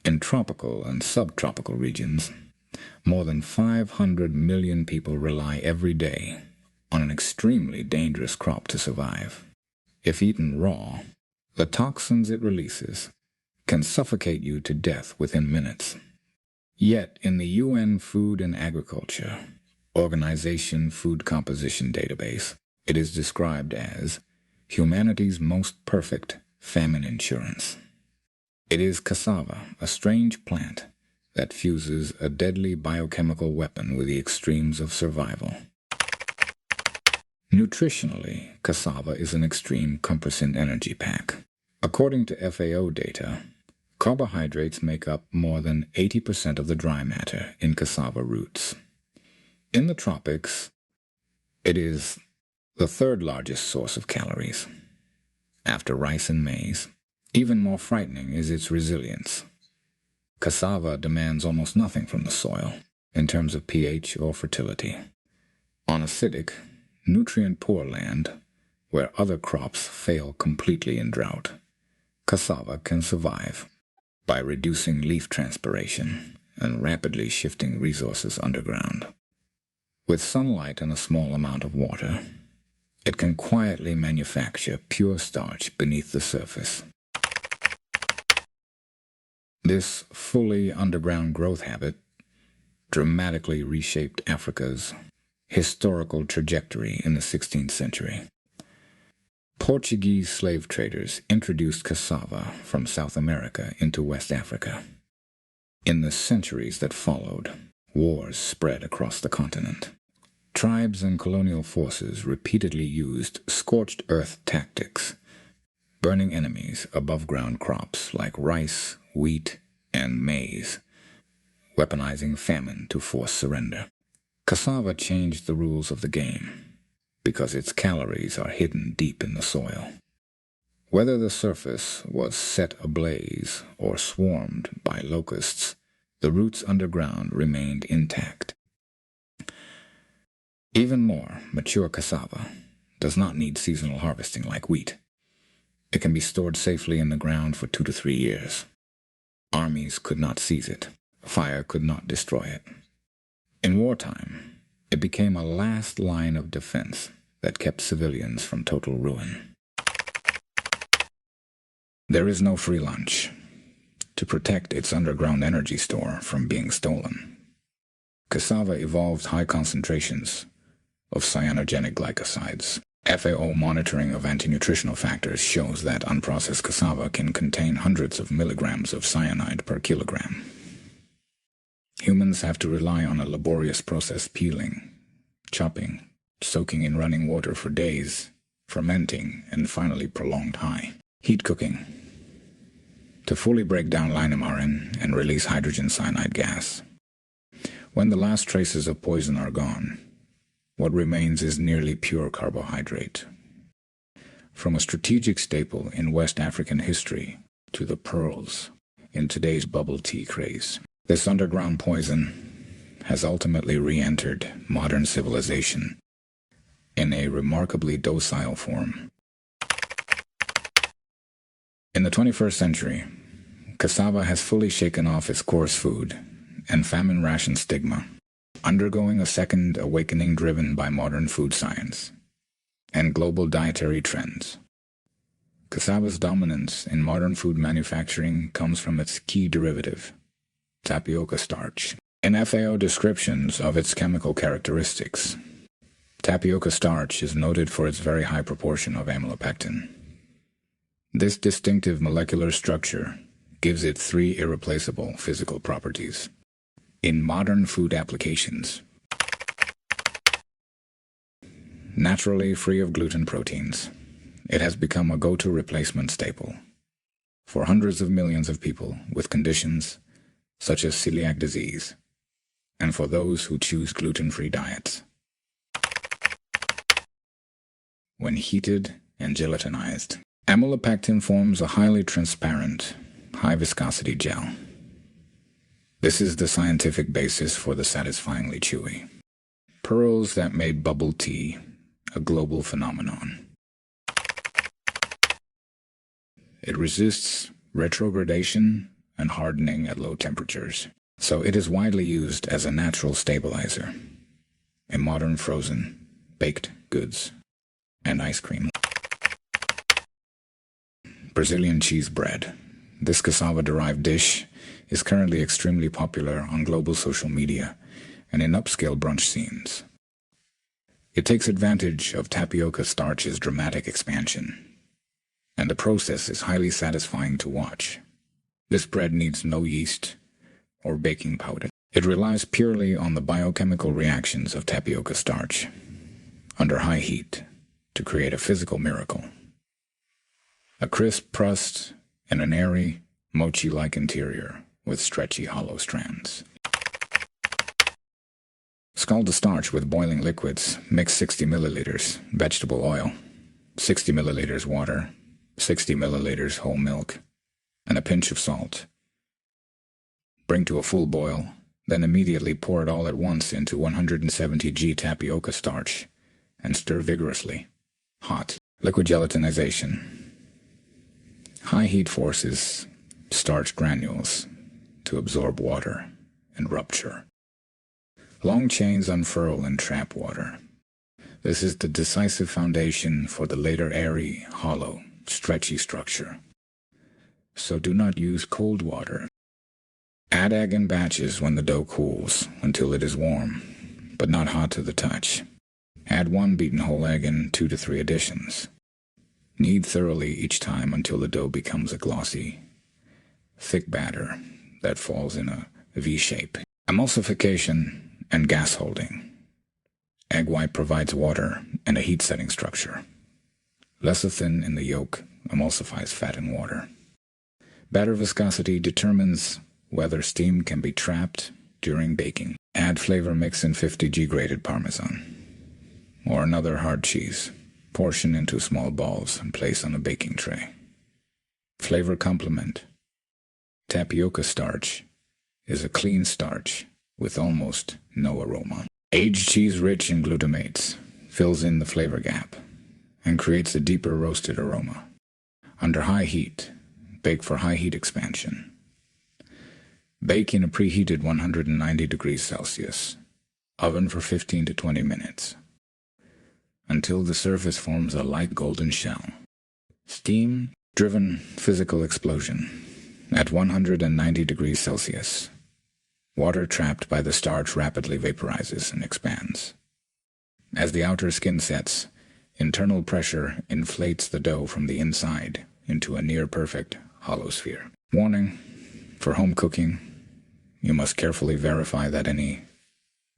In tropical and subtropical regions, more than 500 million people rely every day on an extremely dangerous crop to survive. If eaten raw, the toxins it releases can suffocate you to death within minutes. Yet, in the UN Food and Agriculture Organization Food Composition Database, it is described as humanity's most perfect famine insurance. It is cassava, a strange plant that fuses a deadly biochemical weapon with the extremes of survival. Nutritionally, cassava is an extreme compressin energy pack. According to FAO data, carbohydrates make up more than 80% of the dry matter in cassava roots. In the tropics, it is the third largest source of calories, after rice and maize. Even more frightening is its resilience. Cassava demands almost nothing from the soil in terms of pH or fertility. On acidic, nutrient-poor land, where other crops fail completely in drought, cassava can survive by reducing leaf transpiration and rapidly shifting resources underground. With sunlight and a small amount of water, it can quietly manufacture pure starch beneath the surface. This fully underground growth habit dramatically reshaped Africa's historical trajectory in the 16th century. Portuguese slave traders introduced cassava from South America into West Africa. In the centuries that followed, wars spread across the continent. Tribes and colonial forces repeatedly used scorched earth tactics, burning enemies' above-ground crops like rice, wheat, and maize, weaponizing famine to force surrender. Cassava changed the rules of the game because its calories are hidden deep in the soil. Whether the surface was set ablaze or swarmed by locusts, the roots underground remained intact. Even more, mature cassava does not need seasonal harvesting like wheat. It can be stored safely in the ground for 2 to 3 years. Armies could not seize it. Fire could not destroy it. In wartime, it became a last line of defense that kept civilians from total ruin. There is no free lunch to protect its underground energy store from being stolen. Cassava evolved high concentrations of cyanogenic glycosides. FAO monitoring of anti-nutritional factors shows that unprocessed cassava can contain hundreds of milligrams of cyanide per kilogram. Humans have to rely on a laborious process peeling, chopping, soaking in running water for days, fermenting, and finally prolonged high heat cooking to fully break down lineamarin and release hydrogen cyanide gas. When the last traces of poison are gone, what remains is nearly pure carbohydrate. From a strategic staple in West African history to the pearls in today's bubble tea craze, this underground poison has ultimately re-entered modern civilization in a remarkably docile form. In the 21st century, cassava has fully shaken off its coarse food and famine ration stigma, undergoing a second awakening driven by modern food science and global dietary trends. Cassava's dominance in modern food manufacturing comes from its key derivative, tapioca starch. In FAO descriptions of its chemical characteristics, tapioca starch is noted for its very high proportion of amylopectin. This distinctive molecular structure gives it 3 irreplaceable physical properties. In modern food applications, naturally free of gluten proteins, it has become a go-to replacement staple for hundreds of millions of people with conditions such as celiac disease, and for those who choose gluten-free diets. When heated and gelatinized, amylopectin forms a highly transparent, high-viscosity gel. This is the scientific basis for the satisfyingly chewy pearls that made bubble tea a global phenomenon. It resists retrogradation and hardening at low temperatures. So it is widely used as a natural stabilizer in modern frozen, baked goods, and ice cream. Brazilian cheese bread. This cassava-derived dish is currently extremely popular on global social media and in upscale brunch scenes. It takes advantage of tapioca starch's dramatic expansion, and the process is highly satisfying to watch. This bread needs no yeast or baking powder. It relies purely on the biochemical reactions of tapioca starch under high heat to create a physical miracle. A crisp crust and an airy, mochi-like interior with stretchy hollow strands. Scald the starch with boiling liquids. Mix 60 milliliters vegetable oil, 60 milliliters water, 60 milliliters whole milk, and a pinch of salt. Bring to a full boil, then immediately pour it all at once into 170 g tapioca starch and stir vigorously. Hot. Liquid gelatinization. High heat forces starch granules to absorb water and rupture. Long chains unfurl and trap water. This is the decisive foundation for the later airy, hollow, stretchy structure. So do not use cold water. Add egg in batches when the dough cools until it is warm, but not hot to the touch. Add 1 beaten whole egg in 2 to 3 additions. Knead thoroughly each time until the dough becomes a glossy, thick batter that falls in a V shape. Emulsification and gas holding. Egg white provides water and a heat-setting structure. Lecithin in the yolk emulsifies fat and water. Batter viscosity determines whether steam can be trapped during baking. Add flavor mix in 50 g grated Parmesan or another hard cheese. Portion into small balls and place on a baking tray. Flavor complement. Tapioca starch is a clean starch with almost no aroma. Aged cheese rich in glutamates fills in the flavor gap and creates a deeper roasted aroma. Under high heat, bake for high heat expansion. Bake in a preheated 190 degrees Celsius oven for 15 to 20 minutes until the surface forms a light golden shell. Steam-driven physical explosion at 190 degrees Celsius. Water trapped by the starch rapidly vaporizes and expands. As the outer skin sets, internal pressure inflates the dough from the inside into a near-perfect hollow sphere. Warning: for home cooking, you must carefully verify that any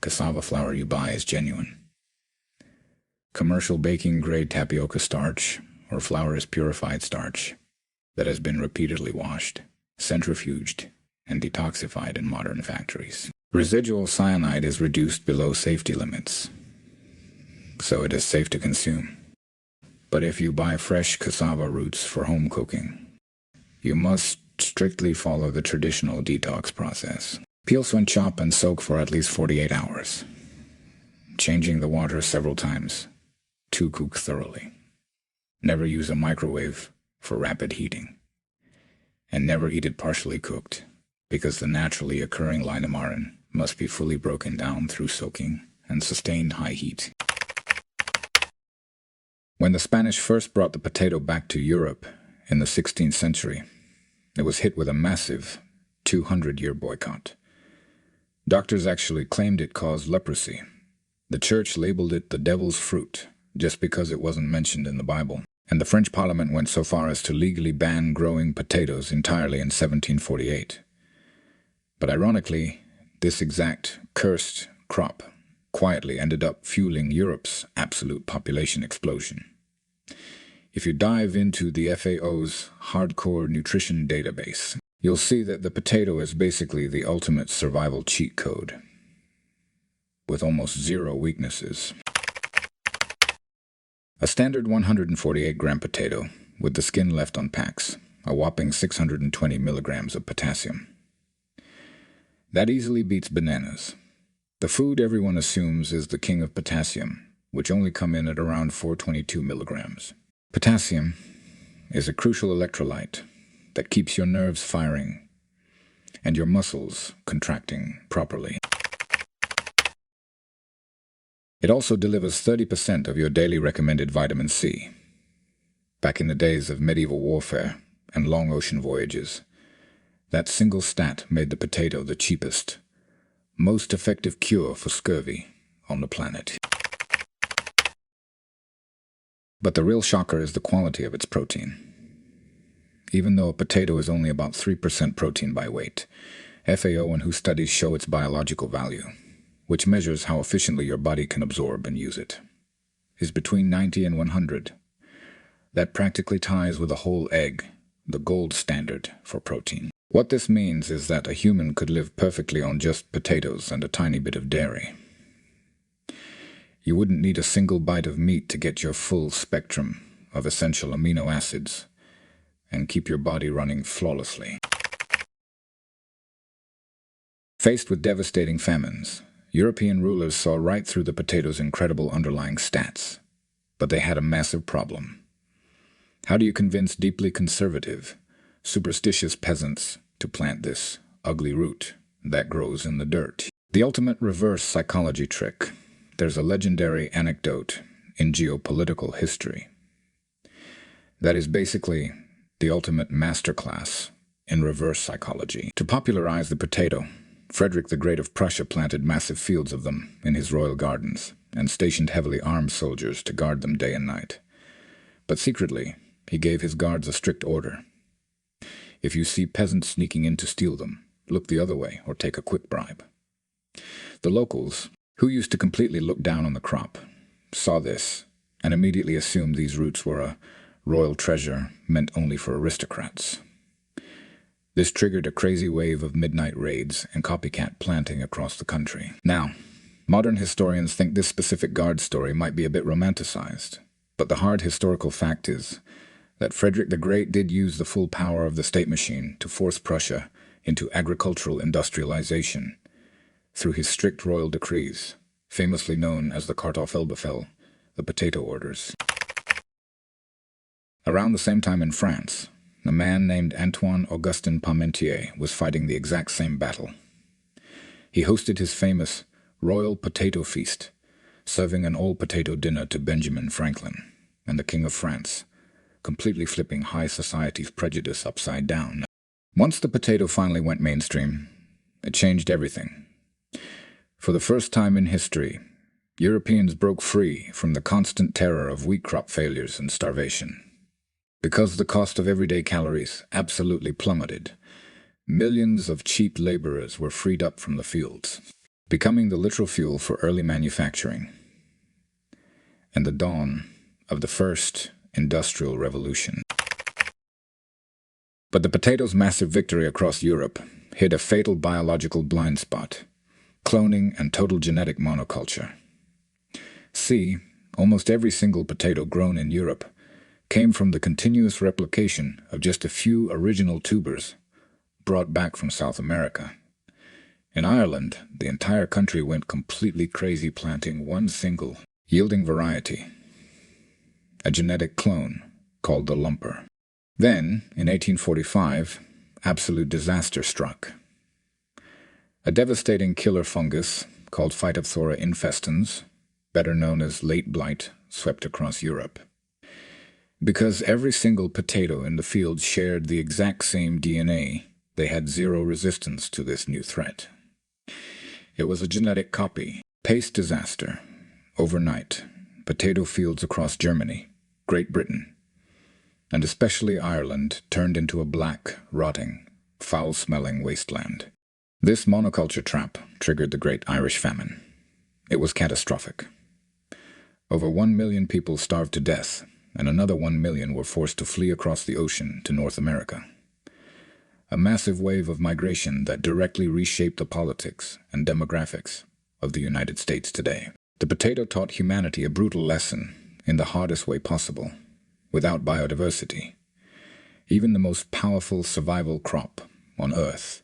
cassava flour you buy is genuine. Commercial baking-grade tapioca starch or flour is purified starch that has been repeatedly washed, centrifuged, and detoxified in modern factories. Residual cyanide is reduced below safety limits, so it is safe to consume. But if you buy fresh cassava roots for home cooking, you must strictly follow the traditional detox process. Peel, swin, chop, and soak for at least 48 hours, changing the water several times to cook thoroughly. Never use a microwave for rapid heating, and never eat it partially cooked, because the naturally occurring linamarin must be fully broken down through soaking and sustained high heat. When the Spanish first brought the potato back to Europe in the 16th century, it was hit with a massive 200-year boycott. Doctors actually claimed it caused leprosy. The church labeled it the devil's fruit just because it wasn't mentioned in the Bible. And the French Parliament went so far as to legally ban growing potatoes entirely in 1748. But ironically, this exact cursed crop quietly ended up fueling Europe's absolute population explosion. If you dive into the FAO's hardcore nutrition database, you'll see that the potato is basically the ultimate survival cheat code, with almost zero weaknesses. A standard 148-gram potato, with the skin left on, packs a whopping 620 milligrams of potassium. That easily beats bananas. The food everyone assumes is the king of potassium, which only come in at around 422 milligrams. Potassium is a crucial electrolyte that keeps your nerves firing and your muscles contracting properly. It also delivers 30% of your daily recommended vitamin C. Back in the days of medieval warfare and long ocean voyages, that single stat made the potato the cheapest, most effective cure for scurvy on the planet. But the real shocker is the quality of its protein. Even though a potato is only about 3% protein by weight, FAO and WHO studies show its biological value, which measures how efficiently your body can absorb and use it, is between 90 and 100. That practically ties with a whole egg, the gold standard for protein. What this means is that a human could live perfectly on just potatoes and a tiny bit of dairy. You wouldn't need a single bite of meat to get your full spectrum of essential amino acids and keep your body running flawlessly. Faced with devastating famines, European rulers saw right through the potato's incredible underlying stats, but they had a massive problem. How do you convince deeply conservative, superstitious peasants to plant this ugly root that grows in the dirt? The ultimate reverse psychology trick. There's a legendary anecdote in geopolitical history that is basically the ultimate masterclass in reverse psychology. To popularize the potato, Frederick the Great of Prussia planted massive fields of them in his royal gardens and stationed heavily armed soldiers to guard them day and night. But secretly, he gave his guards a strict order. If you see peasants sneaking in to steal them, look the other way or take a quick bribe. The locals, who used to completely look down on the crop, saw this and immediately assumed these roots were a royal treasure meant only for aristocrats. This triggered a crazy wave of midnight raids and copycat planting across the country. Now, modern historians think this specific guard story might be a bit romanticized, but the hard historical fact is that Frederick the Great did use the full power of the state machine to force Prussia into agricultural industrialization through his strict royal decrees, famously known as the Kartoffelbefehl, the potato orders. Around the same time in France, a man named Antoine Augustin Parmentier was fighting the exact same battle. He hosted his famous Royal Potato Feast, serving an all-potato dinner to Benjamin Franklin and the King of France, completely flipping high society's prejudice upside down. Once the potato finally went mainstream, it changed everything. For the first time in history, Europeans broke free from the constant terror of wheat crop failures and starvation. Because the cost of everyday calories absolutely plummeted, millions of cheap laborers were freed up from the fields, becoming the literal fuel for early manufacturing and the dawn of the first industrial revolution. But the potato's massive victory across Europe hid a fatal biological blind spot: cloning and total genetic monoculture. See, almost every single potato grown in Europe came from the continuous replication of just a few original tubers brought back from South America. In Ireland, the entire country went completely crazy planting one single yielding variety, a genetic clone called the lumper. Then, in 1845, absolute disaster struck. A devastating killer fungus called Phytophthora infestans, better known as late blight, swept across Europe. Because every single potato in the field shared the exact same DNA, they had zero resistance to this new threat. It was a genetic copy. Paste disaster. Overnight, potato fields across Germany, Great Britain, and especially Ireland turned into a black, rotting, foul-smelling wasteland. This monoculture trap triggered the Great Irish Famine. It was catastrophic. Over 1 million people starved to death, and another 1 million were forced to flee across the ocean to North America. A massive wave of migration that directly reshaped the politics and demographics of the United States today. The potato taught humanity a brutal lesson in the hardest way possible. Without biodiversity, even the most powerful survival crop on Earth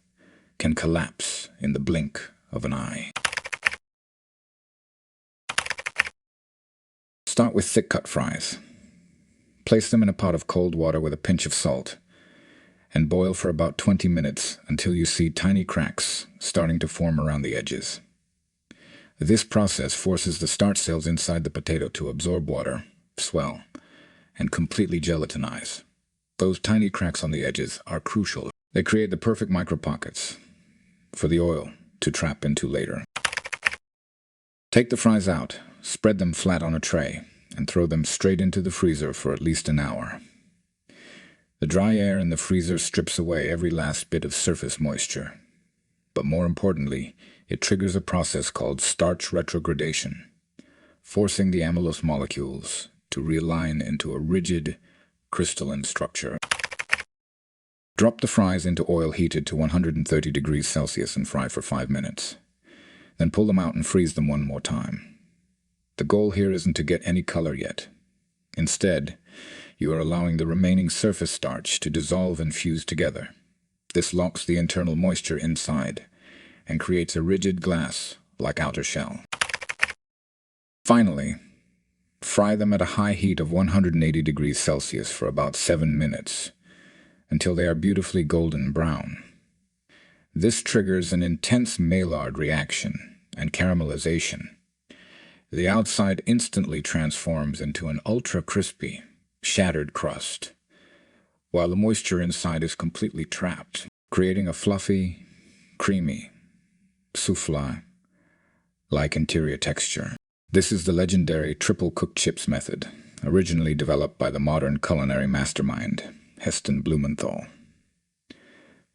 can collapse in the blink of an eye. Start with thick-cut fries. Place them in a pot of cold water with a pinch of salt, and boil for about 20 minutes until you see tiny cracks starting to form around the edges. This process forces the starch cells inside the potato to absorb water, swell, and completely gelatinize. Those tiny cracks on the edges are crucial. They create the perfect micropockets for the oil to trap into later. Take the fries out, spread them flat on a tray, and throw them straight into the freezer for at least an hour. The dry air in the freezer strips away every last bit of surface moisture. But more importantly, it triggers a process called starch retrogradation, forcing the amylose molecules to realign into a rigid, crystalline structure. Drop the fries into oil heated to 130 degrees Celsius and fry for 5 minutes. Then pull them out and freeze them one more time. The goal here isn't to get any color yet. Instead, you are allowing the remaining surface starch to dissolve and fuse together. This locks the internal moisture inside and creates a rigid glass-like outer shell. Finally, fry them at a high heat of 180 degrees Celsius for about 7 minutes until they are beautifully golden brown. This triggers an intense Maillard reaction and caramelization. The outside instantly transforms into an ultra-crispy, shattered crust, while the moisture inside is completely trapped, creating a fluffy, creamy, souffle-like interior texture. This is the legendary triple-cooked chips method, originally developed by the modern culinary mastermind, Heston Blumenthal.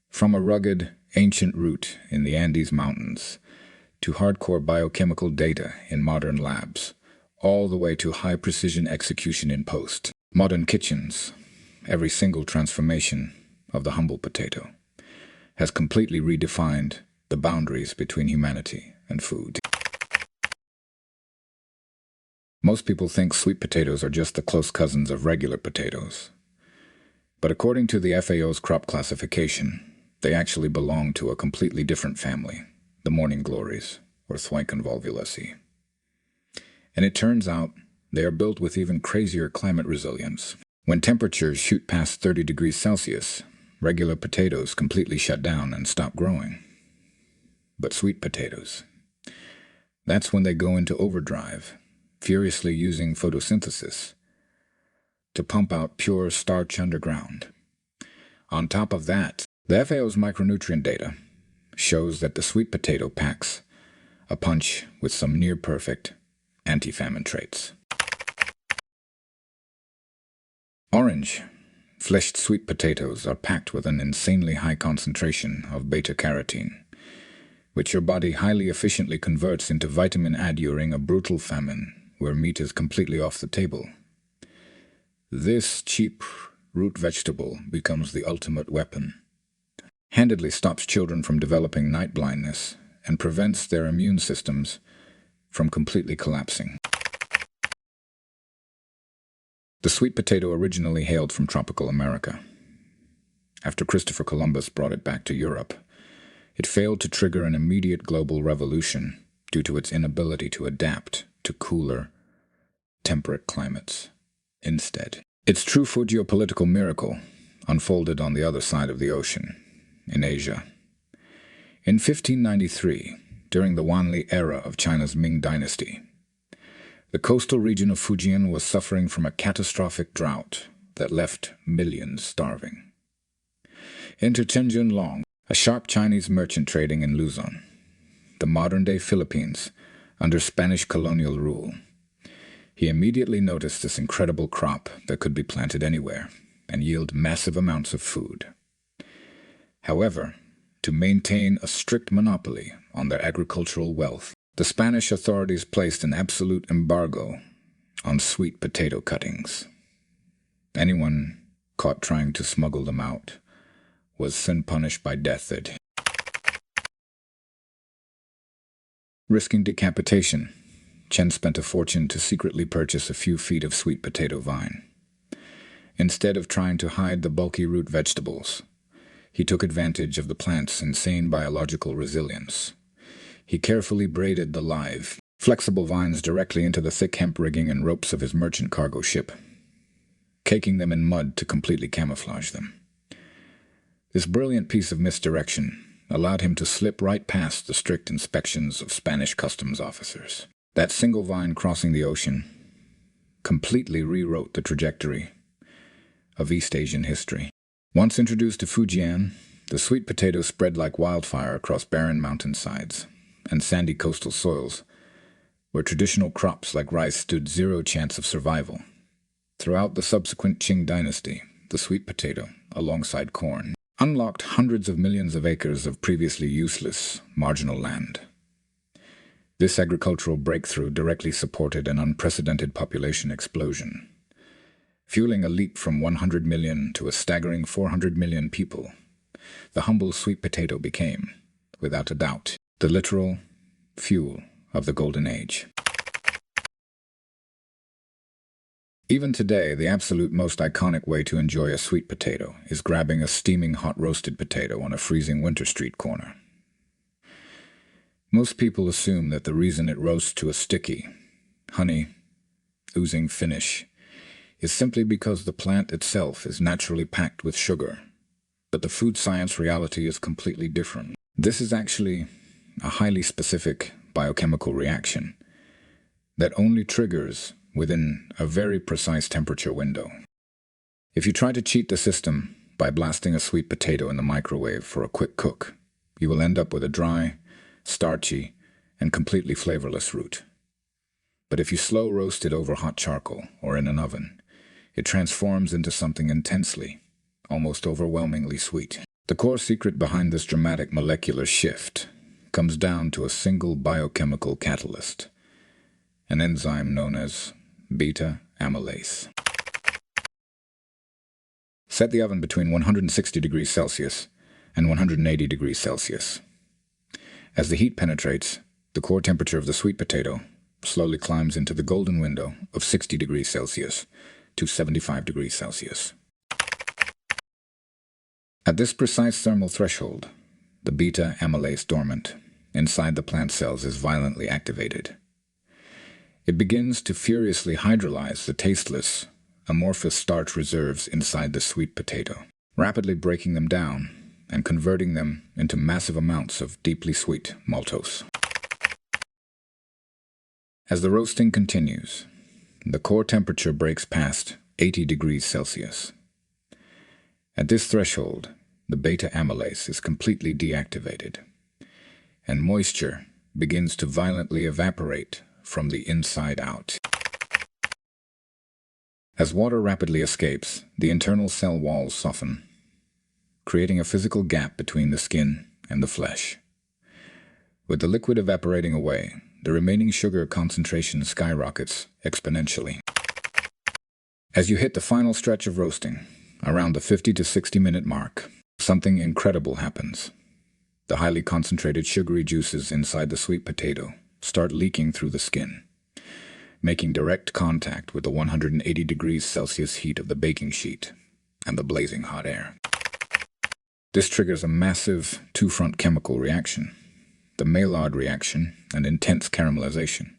From a rugged, ancient root in the Andes Mountains to hardcore biochemical data in modern labs, all the way to high-precision execution in post. Modern kitchens, every single transformation of the humble potato, has completely redefined the boundaries between humanity and food. Most people think sweet potatoes are just the close cousins of regular potatoes. But according to the FAO's crop classification, they actually belong to a completely different family, the morning glories, or Thuancan volvulaceae. And it turns out they are built with even crazier climate resilience. When temperatures shoot past 30 degrees Celsius, regular potatoes completely shut down and stop growing. But sweet potatoes, that's when they go into overdrive, furiously using photosynthesis to pump out pure starch underground. On top of that, the FAO's micronutrient data shows that the sweet potato packs a punch with some near-perfect anti-famine traits. Orange, fleshed sweet potatoes are packed with an insanely high concentration of beta-carotene, which your body highly efficiently converts into vitamin A during a brutal famine where meat is completely off the table. This cheap root vegetable becomes the ultimate weapon. Handedly stops children from developing night blindness and prevents their immune systems from completely collapsing. The sweet potato originally hailed from tropical America. After Christopher Columbus brought it back to Europe, it failed to trigger an immediate global revolution due to its inability to adapt to cooler, temperate climates. Instead, its true geopolitical miracle unfolded on the other side of the ocean, in Asia. In 1593, during the Wanli era of China's Ming Dynasty, the coastal region of Fujian was suffering from a catastrophic drought that left millions starving. Enter Chen Junlong, a sharp Chinese merchant trading in Luzon, the modern-day Philippines, under Spanish colonial rule. He immediately noticed this incredible crop that could be planted anywhere and yield massive amounts of food. However, to maintain a strict monopoly on their agricultural wealth, the Spanish authorities placed an absolute embargo on sweet potato cuttings. Anyone caught trying to smuggle them out was soon punished by death. Risking decapitation, Chen spent a fortune to secretly purchase a few feet of sweet potato vine. Instead of trying to hide the bulky root vegetables, he took advantage of the plant's insane biological resilience. He carefully braided the live, flexible vines directly into the thick hemp rigging and ropes of his merchant cargo ship, caking them in mud to completely camouflage them. This brilliant piece of misdirection allowed him to slip right past the strict inspections of Spanish customs officers. That single vine crossing the ocean completely rewrote the trajectory of East Asian history. Once introduced to Fujian, the sweet potato spread like wildfire across barren mountainsides and sandy coastal soils, where traditional crops like rice stood zero chance of survival. Throughout the subsequent Qing dynasty, the sweet potato, alongside corn, unlocked hundreds of millions of acres of previously useless, marginal land. This agricultural breakthrough directly supported an unprecedented population explosion, fueling a leap from 100 million to a staggering 400 million people. The humble sweet potato became, without a doubt, the literal fuel of the Golden Age. Even today, the absolute most iconic way to enjoy a sweet potato is grabbing a steaming hot roasted potato on a freezing winter street corner. Most people assume that the reason it roasts to a sticky, honey, oozing finish is simply because the plant itself is naturally packed with sugar. But the food science reality is completely different. This is actually a highly specific biochemical reaction that only triggers within a very precise temperature window. If you try to cheat the system by blasting a sweet potato in the microwave for a quick cook, you will end up with a dry, starchy, and completely flavorless root. But if you slow roast it over hot charcoal or in an oven, it transforms into something intensely, almost overwhelmingly sweet. The core secret behind this dramatic molecular shift comes down to a single biochemical catalyst, an enzyme known as beta-amylase. Set the oven between 160 degrees Celsius and 180 degrees Celsius. As the heat penetrates, the core temperature of the sweet potato slowly climbs into the golden window of 60 degrees Celsius to 75 degrees Celsius. At this precise thermal threshold, the beta-amylase dormant inside the plant cells is violently activated. It begins to furiously hydrolyze the tasteless, amorphous starch reserves inside the sweet potato, rapidly breaking them down and converting them into massive amounts of deeply sweet maltose. As the roasting continues, the core temperature breaks past 80 degrees Celsius. At this threshold, the beta-amylase is completely deactivated, and moisture begins to violently evaporate from the inside out. As water rapidly escapes, the internal cell walls soften, creating a physical gap between the skin and the flesh. With the liquid evaporating away, the remaining sugar concentration skyrockets exponentially. As you hit the final stretch of roasting, around the 50 to 60 minute mark, something incredible happens. The highly concentrated sugary juices inside the sweet potato start leaking through the skin, making direct contact with the 180 degrees Celsius heat of the baking sheet and the blazing hot air. This triggers a massive two-front chemical reaction, the Maillard reaction and intense caramelization.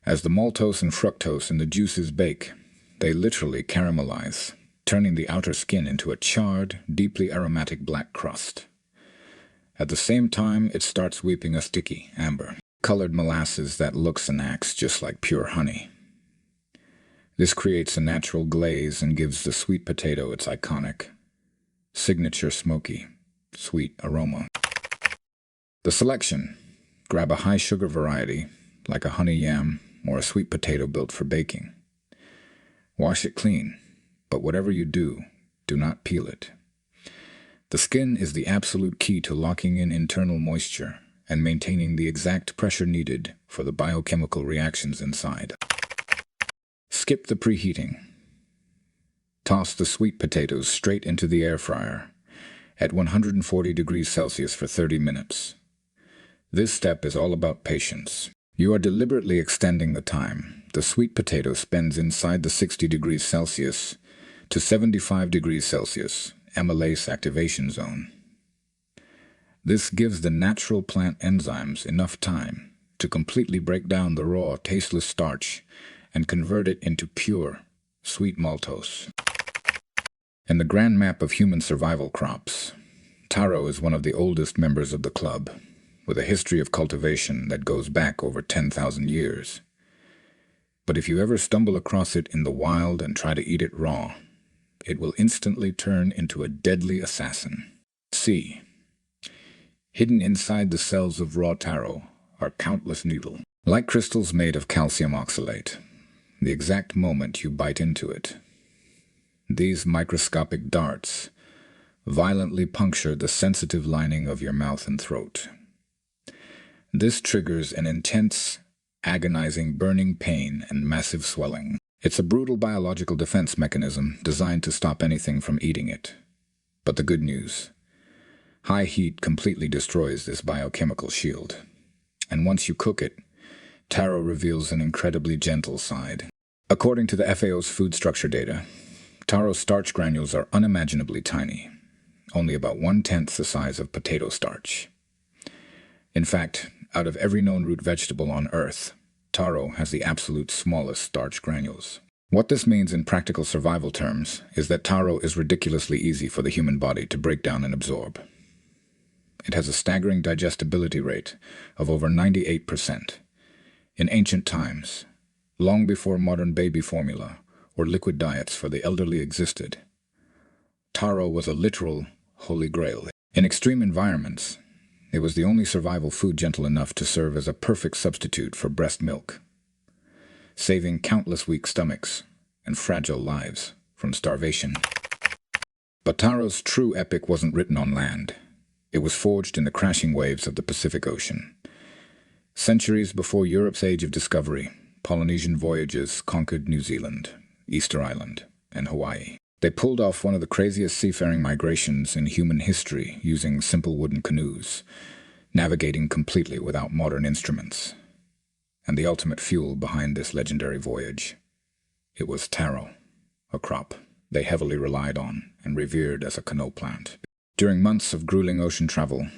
As the maltose and fructose in the juices bake, they literally caramelize, turning the outer skin into a charred, deeply aromatic black crust. At the same time, it starts weeping a sticky, amber-colored molasses that looks and acts just like pure honey. This creates a natural glaze and gives the sweet potato its iconic, signature smoky, sweet aroma. The selection: grab a high-sugar variety, like a honey yam or a sweet potato built for baking. Wash it clean, but whatever you do, do not peel it. The skin is the absolute key to locking in internal moisture and maintaining the exact pressure needed for the biochemical reactions inside. Skip the preheating. Toss the sweet potatoes straight into the air fryer at 140 degrees Celsius for 30 minutes. This step is all about patience. You are deliberately extending the time the sweet potato spends inside the 60 degrees Celsius to 75 degrees Celsius amylase activation zone. This gives the natural plant enzymes enough time to completely break down the raw, tasteless starch and convert it into pure, sweet maltose. In the grand map of human survival crops, taro is one of the oldest members of the club, with a history of cultivation that goes back over 10,000 years. But if you ever stumble across it in the wild and try to eat it raw, it will instantly turn into a deadly assassin. C. Hidden inside the cells of raw taro are countless needles, like crystals made of calcium oxalate, the exact moment you bite into it. These microscopic darts violently puncture the sensitive lining of your mouth and throat. This triggers an intense, agonizing burning pain and massive swelling. It's a brutal biological defense mechanism designed to stop anything from eating it. But the good news: high heat completely destroys this biochemical shield. And once you cook it, taro reveals an incredibly gentle side. According to the FAO's food structure data, taro starch granules are unimaginably tiny, only about 1/10 the size of potato starch. In fact, out of every known root vegetable on Earth, taro has the absolute smallest starch granules. What this means in practical survival terms is that taro is ridiculously easy for the human body to break down and absorb. It has a staggering digestibility rate of over 98%. In ancient times, long before modern baby formula or liquid diets for the elderly existed, taro was a literal holy grail. In extreme environments, it was the only survival food gentle enough to serve as a perfect substitute for breast milk, saving countless weak stomachs and fragile lives from starvation. But taro's true epic wasn't written on land. It was forged in the crashing waves of the Pacific Ocean. Centuries before Europe's age of discovery, Polynesian voyagers conquered New Zealand, Easter Island, and Hawaii. They pulled off one of the craziest seafaring migrations in human history using simple wooden canoes, navigating completely without modern instruments. And the ultimate fuel behind this legendary voyage, it was taro, a crop they heavily relied on and revered as a canoe plant. During months of grueling ocean travel,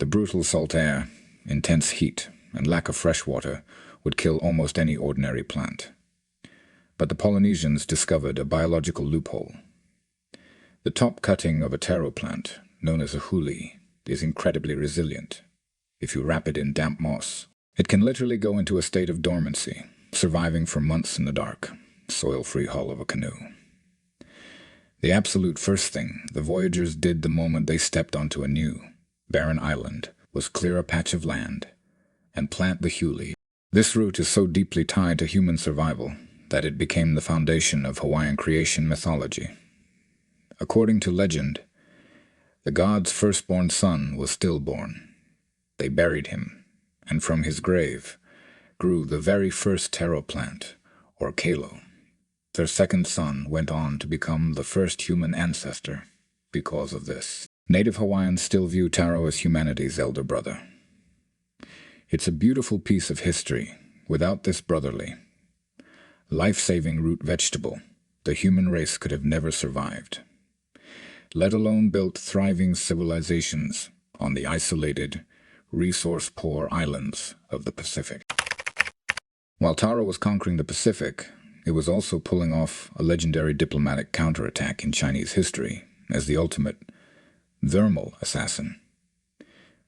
the brutal salt air, intense heat, and lack of fresh water would kill almost any ordinary plant. But the Polynesians discovered a biological loophole. The top cutting of a taro plant, known as a huli, is incredibly resilient. If you wrap it in damp moss, it can literally go into a state of dormancy, surviving for months in the dark, soil-free hull of a canoe. The absolute first thing the voyagers did the moment they stepped onto a new, barren island was clear a patch of land and plant the huli. This root is so deeply tied to human survival that it became the foundation of Hawaiian creation mythology. According to legend, the god's firstborn son was stillborn. They buried him, and from his grave grew the very first taro plant, or kalo. Their second son went on to become the first human ancestor because of this. Native Hawaiians still view taro as humanity's elder brother. It's a beautiful piece of history. Without this brotherly, life-saving root vegetable, the human race could have never survived, let alone built thriving civilizations on the isolated, resource-poor islands of the Pacific. While taro was conquering the Pacific, it was also pulling off a legendary diplomatic counterattack in Chinese history as the ultimate thermal assassin.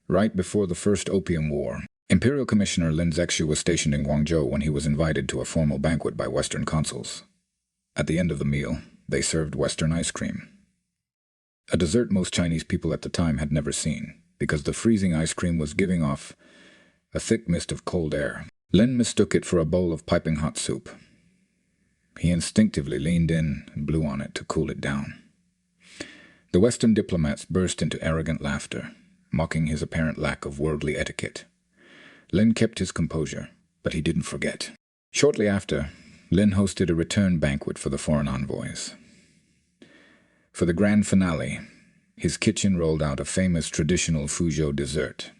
Right before the First Opium War, Imperial Commissioner Lin Zexu was stationed in Guangzhou when he was invited to a formal banquet by Western consuls. At the end of the meal, they served Western ice cream, a dessert most Chinese people at the time had never seen, because the freezing ice cream was giving off a thick mist of cold air. Lin mistook it for a bowl of piping hot soup. He instinctively leaned in and blew on it to cool it down. The Western diplomats burst into arrogant laughter, mocking his apparent lack of worldly etiquette. Lin kept his composure, but he didn't forget. Shortly after, Lin hosted a return banquet for the foreign envoys. For the grand finale, his kitchen rolled out a famous traditional Fuzhou dessert.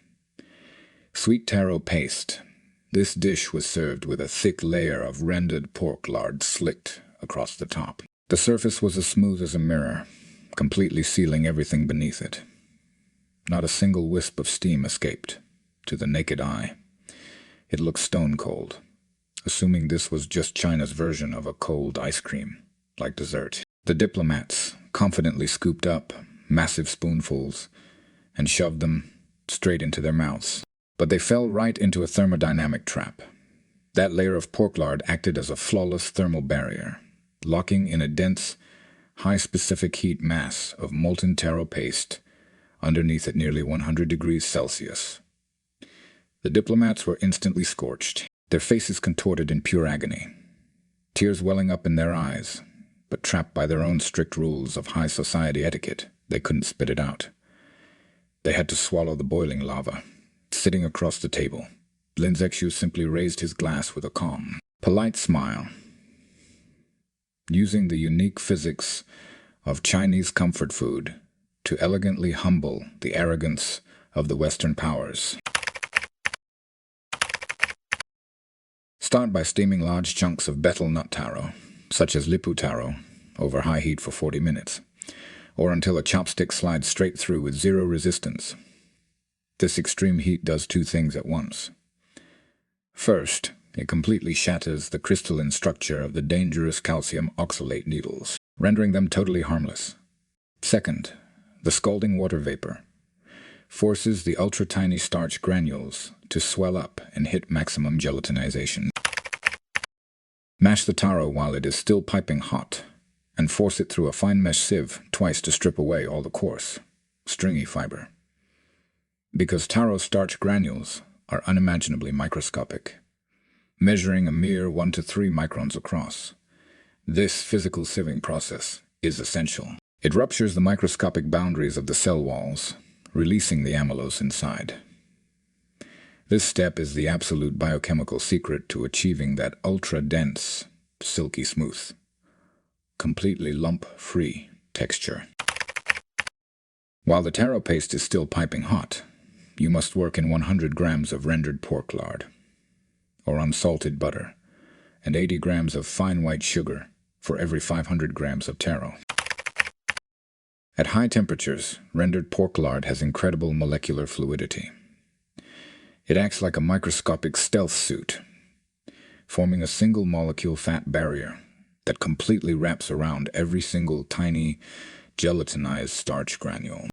Sweet taro paste. This dish was served with a thick layer of rendered pork lard slicked across the top. The surface was as smooth as a mirror, completely sealing everything beneath it. Not a single wisp of steam escaped. To the naked eye, it looked stone cold, assuming this was just China's version of a cold ice cream, like dessert. The diplomats, confidently scooped up massive spoonfuls and shoved them straight into their mouths. But they fell right into a thermodynamic trap. That layer of pork lard acted as a flawless thermal barrier, locking in a dense, high-specific heat mass of molten taro paste underneath at nearly 100 degrees Celsius. The diplomats were instantly scorched, their faces contorted in pure agony, tears welling up in their eyes, but trapped by their own strict rules of high society etiquette, they couldn't spit it out. They had to swallow the boiling lava. Sitting across the table, Lin Zexu simply raised his glass with a calm, polite smile, using the unique physics of Chinese comfort food to elegantly humble the arrogance of the Western powers. Start by steaming large chunks of betel nut taro, such as lipu taro, over high heat for 40 minutes, or until a chopstick slides straight through with zero resistance. This extreme heat does two things at once. First, it completely shatters the crystalline structure of the dangerous calcium oxalate needles, rendering them totally harmless. Second, the scalding water vapor forces the ultra-tiny starch granules to swell up and hit maximum gelatinization. Mash the taro while it is still piping hot, and force it through a fine mesh sieve twice to strip away all the coarse, stringy fiber. Because taro starch granules are unimaginably microscopic, measuring a mere 1 to 3 microns across, this physical sieving process is essential. It ruptures the microscopic boundaries of the cell walls, releasing the amylose inside. This step is the absolute biochemical secret to achieving that ultra-dense, silky smooth, completely lump-free texture. While the taro paste is still piping hot, you must work in 100 grams of rendered pork lard, or unsalted butter, and 80 grams of fine white sugar for every 500 grams of taro. At high temperatures, rendered pork lard has incredible molecular fluidity. It acts like a microscopic stealth suit, forming a single molecule fat barrier that completely wraps around every single tiny, gelatinized starch granule.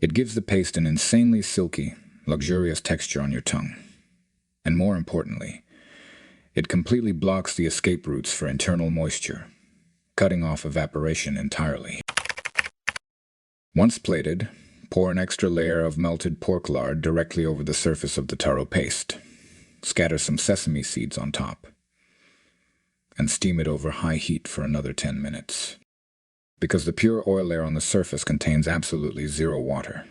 It gives the paste an insanely silky, luxurious texture on your tongue. And more importantly, it completely blocks the escape routes for internal moisture, cutting off evaporation entirely. Once plated, pour an extra layer of melted pork lard directly over the surface of the taro paste. Scatter some sesame seeds on top, and steam it over high heat for another 10 minutes. Because the pure oil layer on the surface contains absolutely zero water,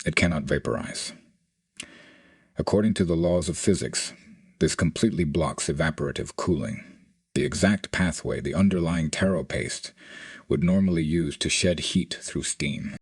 it cannot vaporize. According to the laws of physics, this completely blocks evaporative cooling, the exact pathway the underlying taro paste would normally use to shed heat through steam.